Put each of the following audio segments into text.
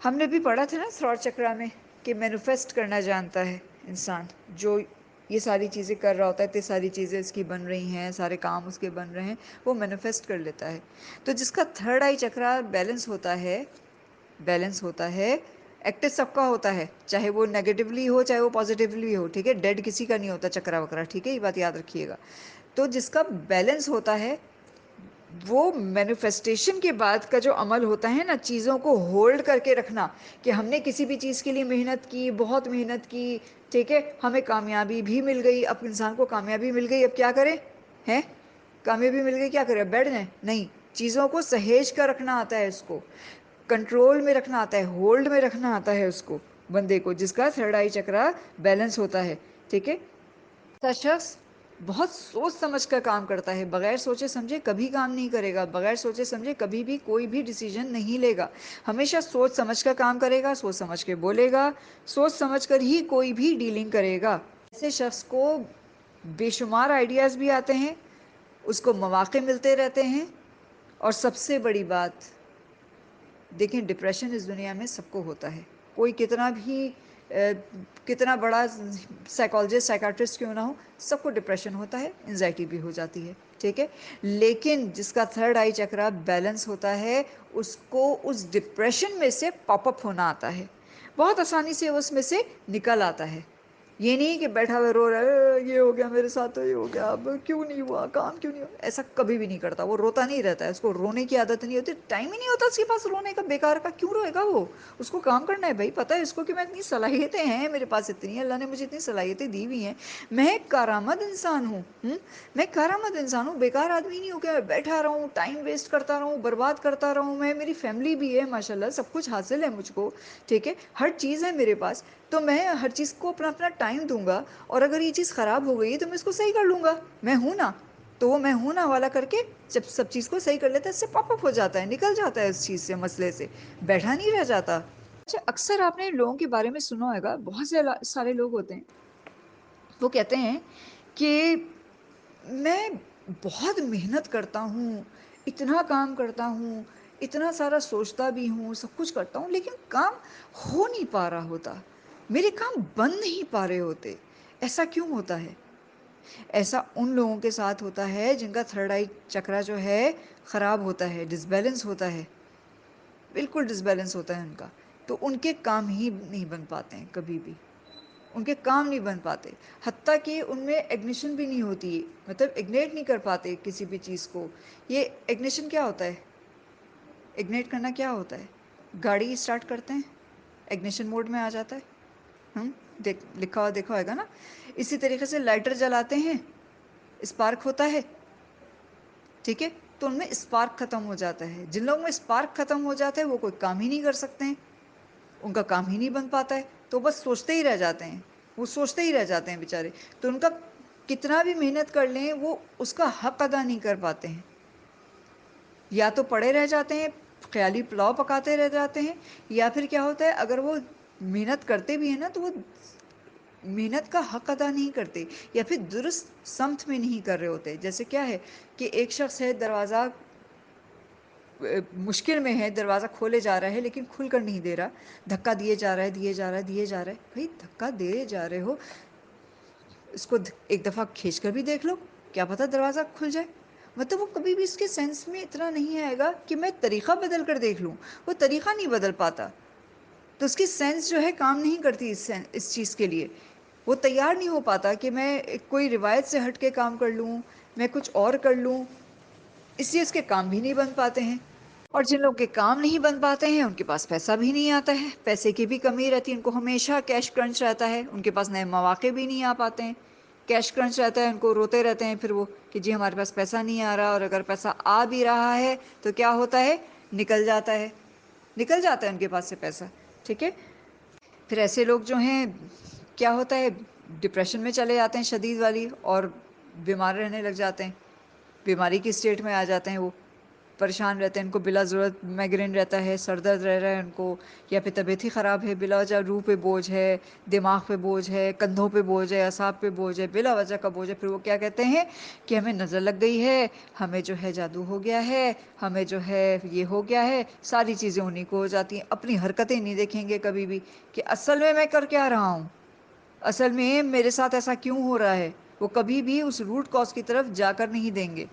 ہم نے بھی پڑھا تھا نا تھراٹ چکرا میں کہ مینیفیسٹ کرنا جانتا ہے انسان. جو یہ ساری چیزیں کر رہا ہوتا ہے، اتنی ساری چیزیں اس کی بن رہی ہیں، سارے کام اس کے بن رہے ہیں، وہ مینیفیسٹ کر لیتا ہے. تو جس کا تھرڈ آئی چکرا بیلنس ہوتا ہے ایکٹو سب کا ہوتا ہے، چاہے وہ نیگیٹیولی ہو چاہے وہ پازیٹیولی ہو. ٹھیک ہے، ڈیڈ کسی کا نہیں ہوتا چکرا وکرا. ٹھیک ہے، یہ بات یاد رکھیے گا. تو جس کا بیلنس ہوتا ہے وہ مینیفیسٹیشن کے بعد کا جو عمل ہوتا ہے نا، چیزوں کو ہولڈ کر کے رکھنا، کہ ہم نے کسی بھی چیز کے لیے محنت کی، بہت محنت کی، ٹھیک ہے، ہمیں کامیابی بھی مل گئی. اب انسان کو کامیابی مل گئی، اب کیا کرے؟ ہیں کامیابی مل گئی، کیا کرے؟ اب بیٹھ جائیں؟ نہیں، چیزوں کو سہیج کر رکھنا آتا ہے، اس کو کنٹرول میں رکھنا آتا ہے، ہولڈ میں رکھنا آتا ہے اس کو، بندے کو جس کا تھرڈ آئی چکرا بیلنس ہوتا ہے. ٹھیک ہے، ایسا شخص بہت سوچ سمجھ کر کام کرتا ہے، بغیر سوچے سمجھے کبھی کام نہیں کرے گا، بغیر سوچے سمجھے کبھی بھی کوئی بھی ڈیسیجن نہیں لے گا. ہمیشہ سوچ سمجھ کر کام کرے گا، سوچ سمجھ کے بولے گا، سوچ سمجھ کر ہی کوئی بھی ڈیلنگ کرے گا. ایسے شخص کو بے شمار آئیڈیاز بھی آتے ہیں، اس کو مواقع ملتے رہتے ہیں. اور سب سے بڑی بات دیکھیں، ڈپریشن اس دنیا میں سب کو ہوتا ہے. کوئی کتنا بھی کتنا بڑا سائیکالوجسٹ سائیکاٹرسٹ کیوں نہ ہو، سب کو ڈپریشن ہوتا ہے، انزائٹی بھی ہو جاتی ہے. ٹھیک ہے، لیکن جس کا تھرڈ آئی چکرا بیلنس ہوتا ہے اس کو اس ڈپریشن میں سے پاپ اپ ہونا آتا ہے، بہت آسانی سے اس میں سے نکل آتا ہے. یہ نہیں کہ بیٹھا ہوا رو رہا ہے یہ ہو گیا میرے ساتھ، تو یہ ہو گیا، اب کیوں نہیں ہوا کام، کیوں نہیں ہوا. ایسا کبھی بھی نہیں کرتا. وہ روتا نہیں رہتا ہے، اس کو رونے کی عادت نہیں ہوتی، ٹائم ہی نہیں ہوتا اس کے پاس رونے کا. بیکار کا کیوں روئے گا وہ؟ اس کو کام کرنا ہے بھائی. پتہ ہے اس کو کہ میں اتنی صلاحیتیں ہیں میرے پاس، اتنی اللہ نے مجھے اتنی صلاحیتیں دی ہوئی ہیں، میں ایک کارآمد انسان ہوں. میں کارآمد انسان ہوں، بیکار آدمی نہیں ہوں کہ میں بیٹھا رہوں، ٹائم ویسٹ کرتا رہوں، برباد کرتا رہوں. میں میری فیملی بھی ہے ماشاءاللہ، سب کچھ حاصل ہے مجھ کو. ٹھیک ہے، ہر چیز ہے میرے پاس، تو میں ہر چیز کو اپنا اپنا ٹائم دوں گا. اور اگر یہ چیز خراب ہو گئی تو میں اس کو صحیح کر لوں گا. میں ہوں نا، تو وہ میں ہوں نا والا کر کے جب سب چیز کو صحیح کر لیتا ہے، اس سے پاپ اپ ہو جاتا ہے، نکل جاتا ہے اس چیز سے، مسئلے سے بیٹھا نہیں رہ جاتا. اچھا، اکثر آپ نے لوگوں کے بارے میں سنا ہوگا، بہت سے سارے لوگ ہوتے ہیں وہ کہتے ہیں کہ میں بہت محنت کرتا ہوں، اتنا کام کرتا ہوں، اتنا سارا سوچتا بھی ہوں، سب کچھ کرتا ہوں، لیکن کام ہو نہیں پا رہا ہوتا، میرے کام بن نہیں پا رہے ہوتے. ایسا کیوں ہوتا ہے؟ ایسا ان لوگوں کے ساتھ ہوتا ہے جن کا تھرڈ آئی چکرا جو ہے خراب ہوتا ہے، ڈس بیلنس ہوتا ہے، بالکل ڈس بیلنس ہوتا ہے ان کا. تو ان کے کام ہی نہیں بن پاتے ہیں، کبھی بھی ان کے کام نہیں بن پاتے. حتیٰ کہ ان میں اگنیشن بھی نہیں ہوتی، مطلب اگنیٹ نہیں کر پاتے کسی بھی چیز کو. یہ اگنیشن کیا ہوتا ہے؟ اگنیٹ کرنا کیا ہوتا ہے؟ گاڑی اسٹارٹ کرتے ہیں، اگنیشن موڈ میں آ جاتا ہے. لکھا ہوا دیکھا ہوگا نا. اسی طریقے سے لائٹر جلاتے ہیں، اسپارک ہوتا ہے. ٹھیک ہے، تو ان میں اسپارک ختم ہو جاتا ہے. جن لوگوں میں اسپارک ختم ہو جاتا ہے وہ کوئی کام ہی نہیں کر سکتے ہیں، ان کا کام ہی نہیں بن پاتا ہے. تو بس سوچتے ہی رہ جاتے ہیں، وہ سوچتے ہی رہ جاتے ہیں بیچارے. تو ان کا کتنا بھی محنت کر لیں وہ اس کا حق ادا نہیں کر پاتے ہیں. یا تو پڑے رہ جاتے ہیں، خیالی پلاؤ پکاتے رہ جاتے ہیں، یا پھر کیا ہوتا ہے اگر وہ محنت کرتے بھی ہیں نا تو وہ محنت کا حق ادا نہیں کرتے، یا پھر درست سمت میں نہیں کر رہے ہوتے. جیسے کیا ہے کہ ایک شخص ہے، دروازہ مشکل میں ہے، دروازہ کھولے جا رہا ہے لیکن کھل کر نہیں دے رہا، دھکا دیے جا رہا ہے، دیے جا رہا ہے، دیے جا رہا ہے. بھائی دھکا دے جا رہے ہو، اس کو ایک دفعہ کھینچ کر بھی دیکھ لو، کیا پتہ دروازہ کھل جائے. مطلب وہ کبھی بھی اس کے سینس میں اتنا نہیں آئے گا کہ میں طریقہ بدل کر دیکھ لوں، وہ طریقہ نہیں بدل پاتا. تو اس کی سینس جو ہے کام نہیں کرتی اس چیز کے لیے. وہ تیار نہیں ہو پاتا کہ میں کوئی روایت سے ہٹ کے کام کر لوں، میں کچھ اور کر لوں. اس لیے اس کے کام بھی نہیں بن پاتے ہیں. اور جن لوگوں کے کام نہیں بن پاتے ہیں ان کے پاس پیسہ بھی نہیں آتا ہے، پیسے کی بھی کمی رہتی ہے، ان کو ہمیشہ کیش کرنچ رہتا ہے، ان کے پاس نئے مواقع بھی نہیں آ پاتے ہیں. کیش کرنچ رہتا ہے، ان کو روتے رہتے ہیں پھر وہ کہ جی ہمارے پاس پیسہ نہیں آ رہا. اور اگر پیسہ آ بھی رہا ہے تو کیا ہوتا ہے؟ نکل جاتا ہے، نکل جاتا ہے ان کے پاس سے پیسہ. ٹھیک ہے، پھر ایسے لوگ جو ہیں کیا ہوتا ہے، ڈپریشن میں چلے جاتے ہیں شدید والی، اور بیمار رہنے لگ جاتے ہیں، بیماری کی اسٹیٹ میں آ جاتے ہیں وہ. پریشان رہتے ہیں، ان کو بلا ضرورت مائگرین رہتا ہے، سر درد رہ رہا ہے ان کو، یا پھر طبیعت ہی خراب ہے، بلا وجہ روح پہ بوجھ ہے، دماغ پہ بوجھ ہے، کندھوں پہ بوجھ ہے، اعصاب پہ بوجھ ہے، بلا وجہ کا بوجھ ہے، پھر وہ کیا کہتے ہیں کہ ہمیں نظر لگ گئی ہے، ہمیں جو ہے جادو ہو گیا ہے، ہمیں جو ہے یہ ہو گیا ہے، ساری چیزیں انہیں کو ہو جاتی ہیں، اپنی حرکتیں نہیں دیکھیں گے کبھی بھی کہ اصل میں کر کیا رہا ہوں، اصل میں میرے ساتھ ایسا کیوں ہو رہا ہے، وہ کبھی بھی اس روٹ کاز کی طرف جا کر نہیں دیں گے۔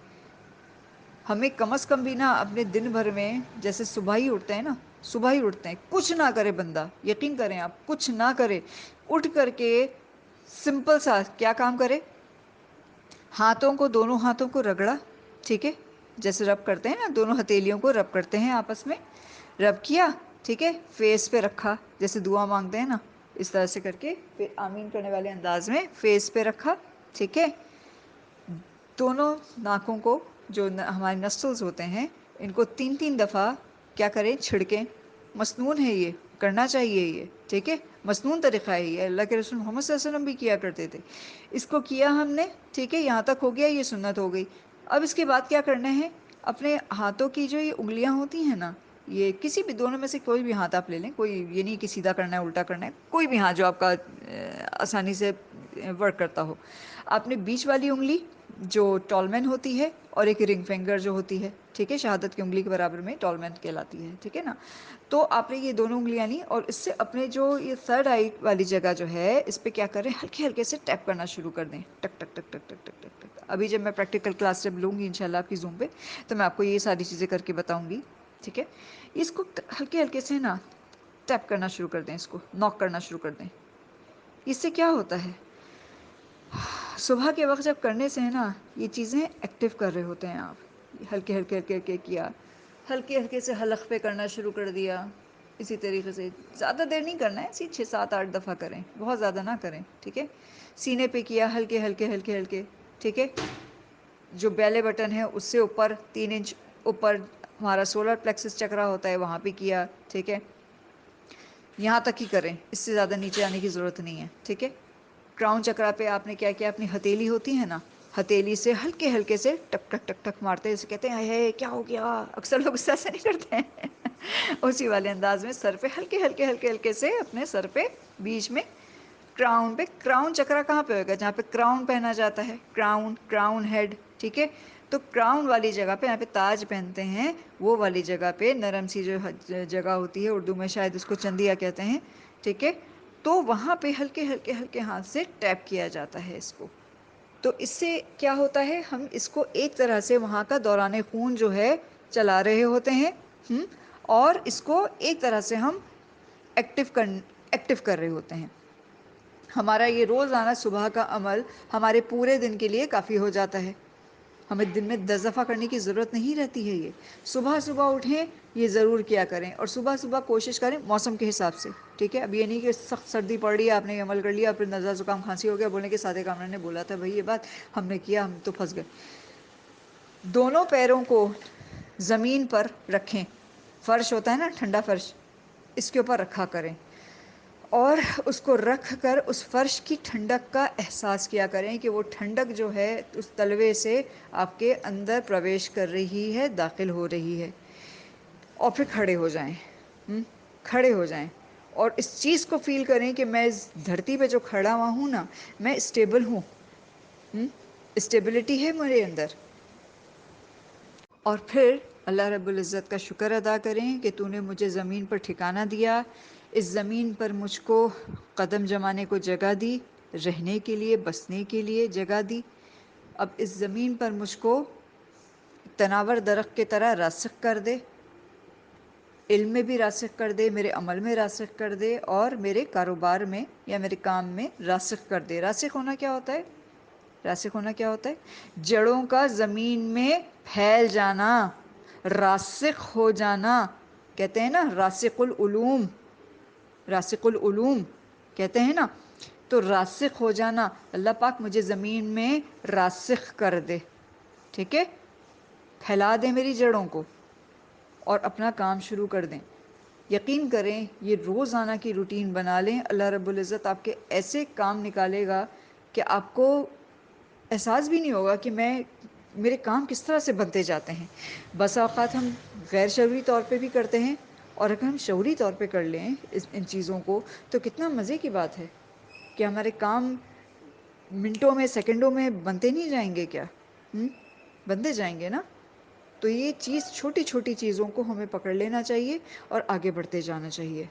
ہمیں کم از کم بھی نا اپنے دن بھر میں، جیسے صبح ہی اٹھتے ہیں نا، صبح ہی اٹھتے ہیں، کچھ نہ کرے بندہ، یقین کریں آپ، کچھ نہ کرے، اٹھ کر کے سمپل سا کیا کام کرے، ہاتھوں کو، دونوں ہاتھوں کو رگڑا، ٹھیک ہے، جیسے رب کرتے ہیں نا، دونوں ہتھیلیوں کو رب کرتے ہیں آپس میں، رب کیا، ٹھیک ہے، فیس پہ رکھا، جیسے دعا مانگتے ہیں نا اس طرح سے کر کے، پھر آمین کرنے والے انداز میں فیس پہ رکھا، ٹھیک ہے، دونوں ناکوں کو، جو ہمارے نسٹلز ہوتے ہیں، ان کو 3 دفعہ کیا کریں، چھڑکیں، مسنون ہے یہ، کرنا چاہیے یہ، ٹھیک ہے، مسنون طریقہ ہے یہ، اللہ کے رسول محمد صلی اللہ علیہ وسلم بھی کیا کرتے تھے، اس کو کیا ہم نے، ٹھیک ہے، یہاں تک ہو گیا، یہ سنت ہو گئی۔ اب اس کے بعد کیا کرنا ہے، اپنے ہاتھوں کی جو یہ انگلیاں ہوتی ہیں نا، یہ کسی بھی دونوں میں سے کوئی بھی ہاتھ آپ لے لیں، کوئی یہ نہیں کہ سیدھا کرنا ہے الٹا کرنا ہے، کوئی بھی ہاتھ جو آپ کا آسانی سے ورک کرتا ہو، آپ نے بیچ والی انگلی جو ٹالمین ہوتی ہے، اور ایک رنگ فنگر جو ہوتی ہے، ٹھیک ہے، شہادت کی انگلی کے برابر میں ٹالمین کہلاتی ہے، ٹھیک ہے نا، تو آپ نے یہ دونوں انگلیاں لی، اور اس سے اپنے جو یہ تھرڈ آئی والی جگہ جو ہے، اس پہ کیا کریں، ہلکے ہلکے سے ٹیپ کرنا شروع کر دیں، ٹک ٹک ٹک ٹک ٹک ٹک ٹک ٹک۔ ابھی جب میں پریکٹیکل کلاس جب لوں گی انشاءاللہ آپ کی زوم پہ، تو میں آپ کو یہ ساری چیزیں کر کے بتاؤں گی، ٹھیک ہے، اس کو ہلکے ہلکے سے نا ٹیپ کرنا شروع کر دیں، اس کو ناک کرنا شروع کر دیں۔ اس سے کیا ہوتا ہے، صبح کے وقت جب کرنے سے ہے نا، یہ چیزیں ایکٹیو کر رہے ہوتے ہیں آپ، ہلکے ہلکے ہلکے ہلکے کیا، ہلکے ہلکے سے حلق پہ کرنا شروع کر دیا، اسی طریقے سے زیادہ دیر نہیں کرنا ہے، اسی 6 7 8 دفعہ کریں، بہت زیادہ نہ کریں، ٹھیک ہے، سینے پہ کیا، ہلکے ہلکے ہلکے ہلکے، ٹھیک ہے، جو بیلے بٹن ہے اس سے اوپر 3 انچ اوپر ہمارا سولر پلیکسس چکرا ہوتا ہے، وہاں پہ کیا، ٹھیک ہے، یہاں تک ہی کریں، اس سے زیادہ نیچے آنے کی ضرورت نہیں ہے، ٹھیک ہے، کراؤن چکرا پہ آپ نے کیا کیا، اپنی ہتھیلی ہوتی ہے نا، ہتھیلی سے ہلکے ہلکے سے ٹک ٹک ٹک ٹک مارتے ہیں، اسے کہتے ہیں ہے کیا ہو گیا، اکثر لوگ اس طرح سے نہیں کرتے ہیں اسی والے انداز میں سر پہ ہلکے ہلکے ہلکے ہلکے سے، اپنے سر پہ بیچ میں کراؤن پہ، کراؤن چکرا کہاں پہ ہوگا، جہاں پہ کراؤن پہنا جاتا ہے، کراؤن، کراؤن ہیڈ، ٹھیک ہے، تو کراؤن والی جگہ پہ، یہاں پہ تاج پہنتے ہیں، وہ والی جگہ پہ نرم سی جو جگہ ہوتی ہے، اردو میں شاید اس کو چندیا کہتے ہیں، ٹھیک ہے، تو وہاں پہ ہلکے ہلکے ہلکے ہاتھ سے ٹیپ کیا جاتا ہے اس کو، تو اس سے کیا ہوتا ہے، ہم اس کو ایک طرح سے وہاں کا دوران خون جو ہے چلا رہے ہوتے ہیں، اور اس کو ایک طرح سے ہم ایکٹیو کر رہے ہوتے ہیں۔ ہمارا یہ روزانہ صبح کا عمل ہمارے پورے دن کے لیے کافی ہو جاتا ہے، ہمیں دن میں 10 دفعہ کرنے کی ضرورت نہیں رہتی ہے، یہ صبح صبح اٹھیں، یہ ضرور کیا کریں، اور صبح صبح کوشش کریں موسم کے حساب سے، ٹھیک ہے، اب یہ نہیں کہ سخت سردی پڑ رہی ہے آپ نے یہ عمل کر لیا، پھر نزلہ زکام کھانسی ہو گیا، بولنے کے سادے کامران نے بولا تھا بھائی یہ بات ہم نے کیا، ہم تو پھنس گئے۔ دونوں پیروں کو زمین پر رکھیں، فرش ہوتا ہے نا ٹھنڈا فرش، اس کے اوپر رکھا کریں، اور اس کو رکھ کر اس فرش کی ٹھنڈک کا احساس کیا کریں کہ وہ ٹھنڈک جو ہے اس تلوے سے آپ کے اندر پرویش کر رہی ہے، داخل ہو رہی ہے، اور پھر کھڑے ہو جائیں، کھڑے ہو جائیں، اور اس چیز کو فیل کریں کہ میں اس دھرتی پہ جو کھڑا ہوا ہوں نا، میں اسٹیبل ہوں، اسٹیبلٹی ہے میرے اندر، اور پھر اللہ رب العزت کا شکر ادا کریں کہ تو نے مجھے زمین پر ٹھکانہ دیا، اس زمین پر مجھ کو قدم جمانے کو جگہ دی، رہنے کے لیے، بسنے کے لیے جگہ دی، اب اس زمین پر مجھ کو تناور درخت کی طرح راسخ کر دے، علم میں بھی راسخ کر دے، میرے عمل میں راسخ کر دے، اور میرے کاروبار میں یا میرے کام میں راسخ کر دے۔ راسخ ہونا کیا ہوتا ہے، راسخ ہونا کیا ہوتا ہے، جڑوں کا زمین میں پھیل جانا، راسخ ہو جانا، کہتے ہیں نا راسخ العلوم، راسخ العلوم کہتے ہیں نا، تو راسخ ہو جانا، اللہ پاک مجھے زمین میں راسخ کر دے، ٹھیک ہے، پھیلا دے میری جڑوں کو، اور اپنا کام شروع کر دیں۔ یقین کریں یہ روزانہ کی روٹین بنا لیں، اللہ رب العزت آپ کے ایسے کام نکالے گا کہ آپ کو احساس بھی نہیں ہوگا کہ میں میرے کام کس طرح سے بنتے جاتے ہیں. بس اوقات ہم غیر شعوری طور پہ بھی کرتے ہیں، اور اگر ہم شعوری طور پہ کر لیں ان چیزوں کو تو کتنا مزے کی بات ہے کہ ہمارے کام منٹوں میں سیکنڈوں میں بنتے نہیں جائیں گے کیا؟ بنتے جائیں گے نا. تو یہ چیز چھوٹی چھوٹی چیزوں کو ہمیں پکڑ لینا چاہیے اور آگے بڑھتے جانا چاہیے.